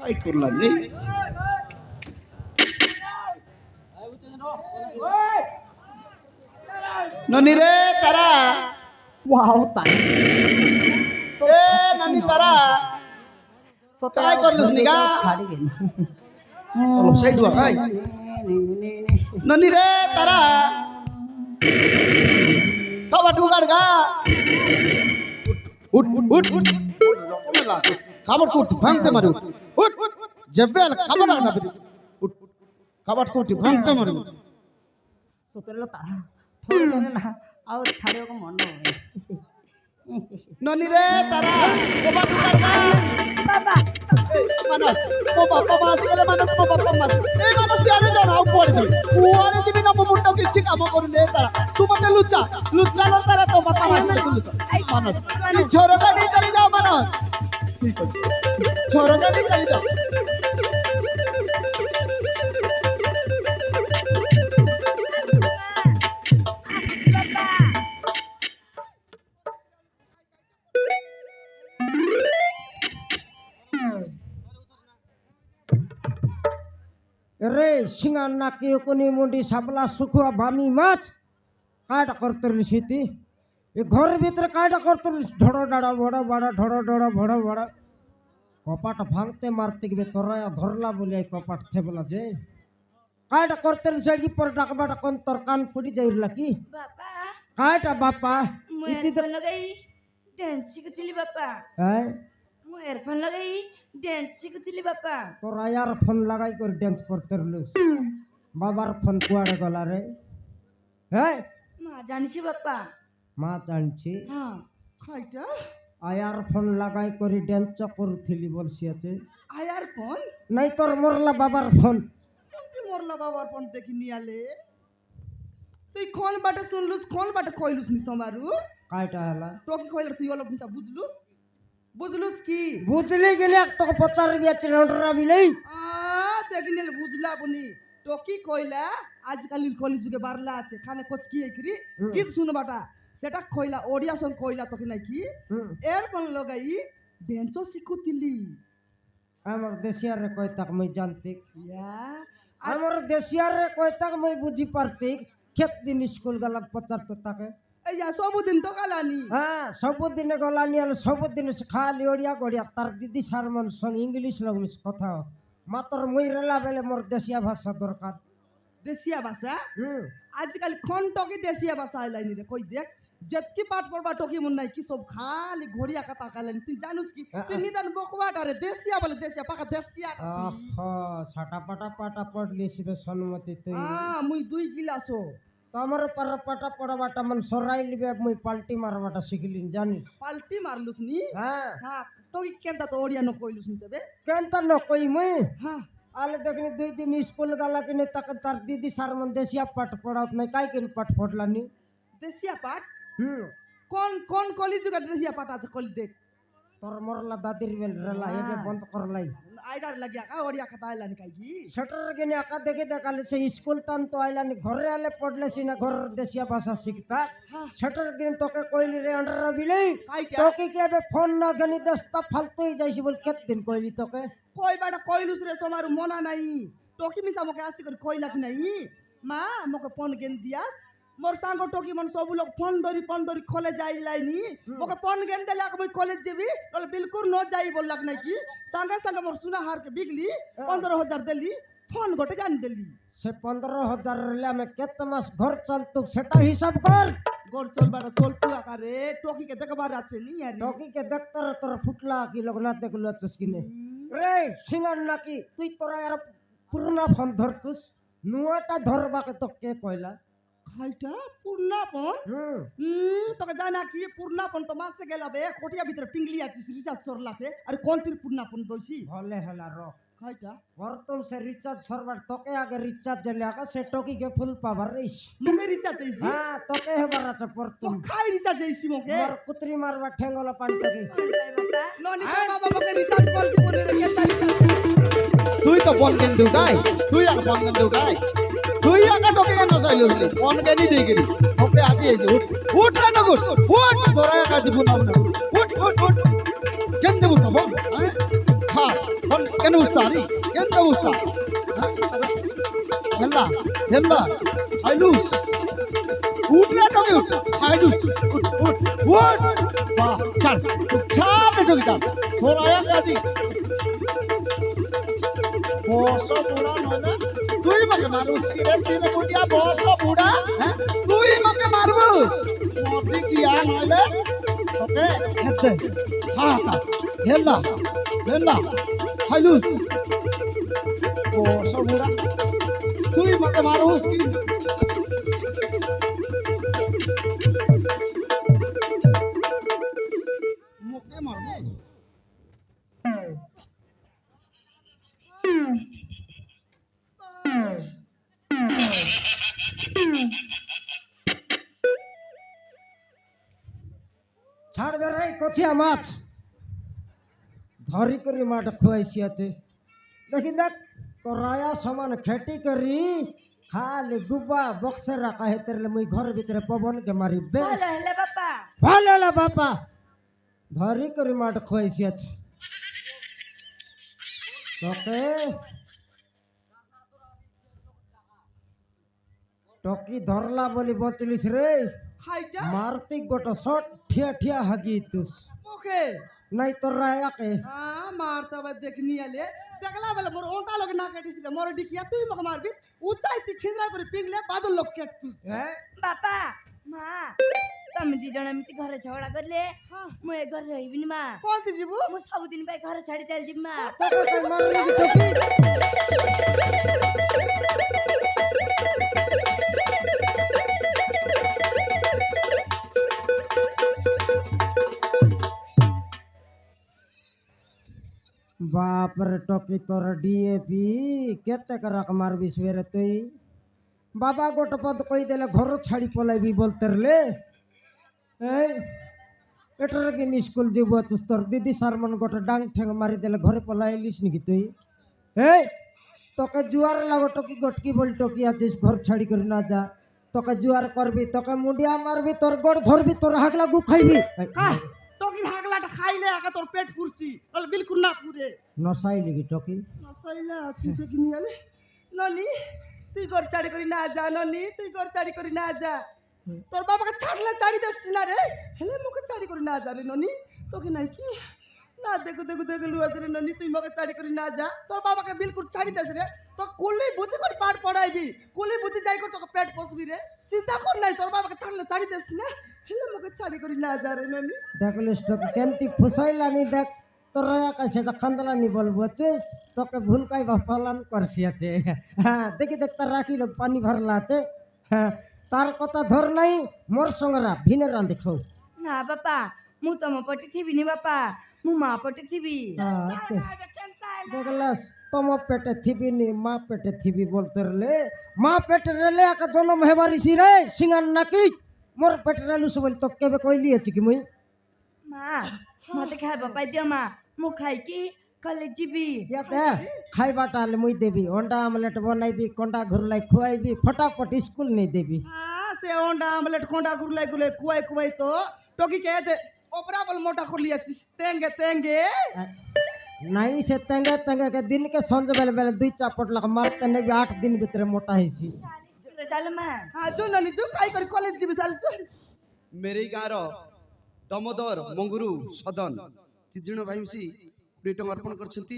কাই করলাম রে ননি রে তারা ওয়াও তাই এ ননি তারা কাই করলস নিগা ছাড়িবে না অলপ সাইড হওয়া কাই ননি রে তারা খাবার ঢুকার গা উঠ উঠ উঠ উঠ রকমেলা খাবার করতে ভাঙতে মারে উঠ জেবেল খাবার না বেরি উঠ খাবার করতে ভাঙতে মারে সতেরো তারা থরে না আর ছাড়িও মন ননি রে তারা খাবার ঢুকার গা বাবা মানস ও বাবা মাস গেলে মানস ও বাবা মাস এই মানস আরে যাও না উপরে যাবে উপরে যাবে না মুন্ডা কিছু কাম করে নে তারা তোমাকে লুচা লুচা লো তারা তো বাবা মাস করে লুচা মানস এই ছোরটা নিয়ে চলে যাও মানস ঠিক আছে ছোরটা নিয়ে চলে যাও রে সিঙ্গার নাকি কোনি মুন্ডি সাবলা শুখুয়া বামি মাছ কাটা করতে লিসিতি এ ঘরের ভিতরে কাটা করতে ঢড় ডাড়া বড় বড় ঢড় ডড় বড় বড় কপাট ভাঙতে মারতে গিয়ে তোরা ধরলা বলে এই কপাট থেবলা যে কাটা করতে লিসি পর ডাকবাটা কোন তোর কান ফুটি যাইরলা কি বাপা কাটা বাপা ମୁଁ ইতি ଏୟାରଫୋନ୍ ଲଗାଇ ଡ୍ୟାନ୍ସ ଶିଖୁଥିଲି ବାପା হ্যাঁ ମୁଁ ଏୟାରଫୋନ୍ ଲଗାଇ ଡ୍ୟାନ୍ସ ଶିଖୁଥିଲି ବାପା তোরা यार ফোন লাগাই করে ডান্স করতে রলুস বাবার ফোন কুয়াড়ে গলা রে হ্যাঁ ମା ଜାଣିଛି ବାପା মা জানছি ହଁ খাইটা আয়ার ফোন লাগাই করে ড্যান্স করুଥିଲି বলছি আছে আয়ার ফোন নাই তোর মরলা বাবার ফোন কোনটি মরলা বাবার ফোন দেখি নিয়ালে তুই কোন বাটে শুনলুস কোন বাটে কইলুস নি সমারু কাইটা হেলা তোকে কইলা তুই অলপ নিচা বুঝলুস বুঝলুস কি বুঝলি গেলে এক তোকে পচার বিয়াছে রন্ডরা বিলেই দেখি নিলে বুঝলা বনি তোকি কইলা আজকালির কলি যুগে বারলা আছে খানে কচকি একরি গীত শুনবাটা সেটা কইলা ওড়িয়া সং কইলা তোকে নাকি এর ফোন লগাই ড্যান্স শিখুতিলি আমার দেশিয়ারে কইতাক মই জানতিক ইয়া আমার দেশিয়ারে কইতাক মই বুঝি পারতিক খেত দিন স্কুল গেলাম পচার তো তাকে এই যা সবদিন তো গালানি হ্যাঁ সবদিনে গলানি আলো সবদিনে খালি ওড়িয়া গড়িয়া তার দিদি সারমন সঙ্গে ইংলিশ লগমিস কথা মাত্র মই রেলা বেলে মোর দেশিয়া ভাষা দরকার দেশিয়া ভাষা আজকাল খন টকি দেশিয়া ভাষা আইলাইনি রে কই দেখ যেতকি পাঠ পড়বা টকি মন নাই কি সব খালি ঘড়িয়া কথা কালানি তুই জানুস কি তুই নিদান বকবাটা রে দেশিয়া বলে দেশিয়া পাকা দেশিয়া সাটা পাটা পাটা পড়লি সিবে সম্মতি তুই মুই 2 গিলাসো তো আমার পার পাটা পড়াবাটা মন সরাই লিবে মুই পাল্টি মারবাটা শিখলিন জানিস পাল্টি মারলুস নি হ্যাঁ হ্যাঁ তুই কেনটা তো ওড়িয়া ন কইলুস নি তবে কেনতা ন কই মুই হ্যাঁ আলে দেখনি 2 দিন স্কুল গলা কিনে তাকে তার দিদি সারমন দেশিয়া পাঠ পড়াত নাই কাই কেন পাঠ পড়লানি দেশিয়া পাঠ হুম কোন কোন কলি যুগে দেশিয়া পাঠ আছে কলি দেখ তোর মরলা দাদির বেল রেলা এবে বন্ধ করলাই আইডার লাগিয়া কা ওড়িয়া কথা আইলানি কাই কি সেটার গেনে একা দেখে দেখালে সে স্কুল টান তো আইলানি ঘরে আলে পড়লে সিনা ঘর দেশিয়া ভাষা শিখতা সেটার গেনে তোকে কইলি রে আন্ডার বিলেই কাইটা তোকে কি এবে ফোন না গনি দস্তা ফালতুই যাইছি বল কেত দিন কইলি তোকে কই বাটা কইলুস রে সমারু মনা নাই টকি মিছা মকে আসি করে কইলা কি নাই মা মকে ফোন গেন দিয়াস মোর সাঙ্গ টকি মন সব লোক ফোন ধরি কলেজ যাই লাইনি মকে ফোন গেন দেলা মই কলেজ যাবি বলে বিলকুল ন যাই বললাক নাই কি সাঙ্গে সাঙ্গে মোর সুনা হার কে বিগলি 15000 দেলি ফোন গটে গান দেলি সে 15000 রেলে আমি কেত মাস ঘর চলতো সেটা হিসাব কর গোর চলবাটা চলতু আকারে টকি কে দেখবার আছে নি আরে টকি কে দেখতার তোর ফুটলা কি লোক না দেখলো চস্কিনে রে সিঙ্গার নাকি তুই তোরা আর পুরনা ফোন ধরতুস নুয়াটা ধরবাকে তো কে কইলা খাইটা পূর্ণাপন তোকে জানা কি পূর্ণাপন তো মাসে গেলাবে কোটিয়া ভিতরে পিংলি আছিস রিচার্জ সরলাতে আর কোন তীর পূর্ণাপন দইছি হলে হেলা র খাইটা বর্তম সে রিচার্জ সরবার তোকে আগে রিচার্জ জেলে আগে সে টকি কে ফুল পাবার রইস মুকে রিচার্জ চাইছি হ্যাঁ তোকে হেবার আছে তো পরতুম খাই রিচার্জ চাইছি মুকে মোর কুতরি মারবা ঠেঙ্গলা পাল্টকি ননি তো বাবা মুকে রিচার্জ করছি বলে রে কে তাই তুই তো ফোন কেন দেউ গাই তুই আর ফোন কেন দেউ গাই তুই আগা টকে কেন চাইলো ফোন কেনই দেই গেলি ওকে আজি এসে উঠ না গুড উঠ তোরা কাজ ফোন না উঠ কেন দেব তো হ্যাঁ খা কেন বুঝতা আরে কেন বুঝতা হেল্লা হেল্লা হাইলুস উঠ না টকে উঠ হাইলুস উঠ উঠ উঠ বাহ চল ছাড় টকে চল তোর আয়া কাজি বস বুড়া নলে তুই মকে মারু সিগারেট দিলে বুড়িয়া বস বুড়া হ্যাঁ তুই মকে মারবু মরবি কিয়া নলে তোকে হেতে হ্যাঁ হেল্লা হেল্লা হাইলুস বস বুড়া তুই মকে মারুস কি মকে মারবু ছাড়বে রে কচিয়া মাছ ধরি করে মাঠ খুয়াইছি আছে দেখি দেখ তোরায়া সমান খেটি করি খালি গুবা বক্সে রাখা হে তেরলে মুই ঘর ভিতরে পবন কে মারি বে ভালো হলে বাপা ভালো হলা বাপা ধরি করে মাঠ খুয়াইছি আছে তোকে টকি ধরলা বলি বচলিস রে খাইটা মারতি গোটা শট ঠিয়া ঠিয়া হাগি তুস মুখে নাই তোর রায়াকে হ্যাঁ মারতা বা দেখনি আলে দেখলা বলে মোর ওটা লগে না কাটিছিল মোর ডিকিয়া তুই মকে মারবিস উচাইতি খিজরা করে পিংলে বাদল লোক কেটতুস হ্যাঁ বাপা মা তুমি ଦି ଜଣ ଏମିତି ଘରେ ଝଗଡା କରିଲେ ହଁ ମୁଁ ଏ ଘରେ ରହିବିନି ମା কোনতি ଯିବୁ ମୁଁ ସବୁଦିନ ପାଇଁ ଘର ଛାଡି ଚାଲିଯିବି ମା তোকে তো মারলি কি টকি बाप रे टोकी तोर डीएपी केते करक मारबी सवेरे तुई बाबा गोटे पद कही देले घर छाड़ी पलाइबी बोलते रे एटर के स्कूल जीव तोर दीदी सारमन गोटे डांग ठेंग मारी देले घरे पलाइलिस निकी तुई तोके जुआर लागो टोकी गोटकी बोल टोकी आछिस घर छाड़ी कर ना जा तोके जुआर करबी तोके मुंडिया मारबी तोर गोड़ धरबी तोर हागला गु खाइबी का তোকির হাগলাটা খাইলে আগে তোর পেট পুরছি বলে বিলকুল না পুরে নসাই লিগি টকি নসাইলা তুই দেখিনি আলে ননি তুই ঘর চাড়ি করি না যা ননি তুই ঘর চাড়ি করি না যা তোর বাবাকে ছাড়লে চাড়ি দিস না রে হেলে মুখে চাড়ি করি না যা রে ননি তোকে নাই কি না দেখো দেখো দেখো লুয়া রে ননি তুই মুখে চাড়ি করি না যা তোর বাবাকে বিলকুল চাড়ি দিস রে তো কুলি বুদ্ধি করে পাঠ পড়াইবি কুলি বুদ্ধি যাই করে তোকে পেট পসবি রে চিন্তা কর নাই তোর বাবাকে ছাড়লে চাড়ি দিস না হেলে মুখে চাড়ি করি না যা রে ননি দেখলিস তোকে কেনতি ফুসাইলানি দেখ তোর একা সেটা খান্দলানি বলবো চুস তোকে ভুল কাইবা পালন করছি আছে হ্যাঁ দেখি দেখ তার রাখি লোক পানি ভরলা আছে হ্যাঁ তার কথা ধর নাই মোর সঙ্গে ভিনে রান্ধি খাও ନା ବାପା ମୁଁ ତମ ପଟେ ଥିବିନି ବାପା ମୁଁ ମା ପଟେ ଥିବି দেখলাস তোম পেটে থিবিনি মা পেটে থিবি বলতে রে মা পেটে রেলে একা জন্ম হেবারিছি রে সিঙ্গান নাকি মোর পেটে রেলুস বলি তো কেবে কইলিয়েছি কি মুই ମା ମତେ ଖାଇବା ପାଇଁ ଦିଅ ମା ମୁଁ ଖାଇକି କଲେଜ ଯିବି ইয়াতে খাইবাটা হলে মুই দেবি অন্ডা আমলেট বনাইবি কন্ডা ঘুরলাই খুয়াইবি ফটাফট স্কুল নেই দেবি हाँ से अंडा आमलेट कोंडा गुरलाई गुले कुआई कुआई तो टोकी कहते ओपरा बल मोटा कर लिया तेंगे तेंगे नहीं से तेंगे तेंगे के दिन के संज बेले बेले दुई चापट लग मारते नहीं 8 दिन भीतर मोटा हैसी ଚାଲ ମା हाँ जो ननी जो काई कर कॉलेज जी बिसाल जो मेरे गाँव दमोदर मंगुरु सदन तीन भाई मिसी 2 टଙ୍କା अर्पण करछंती।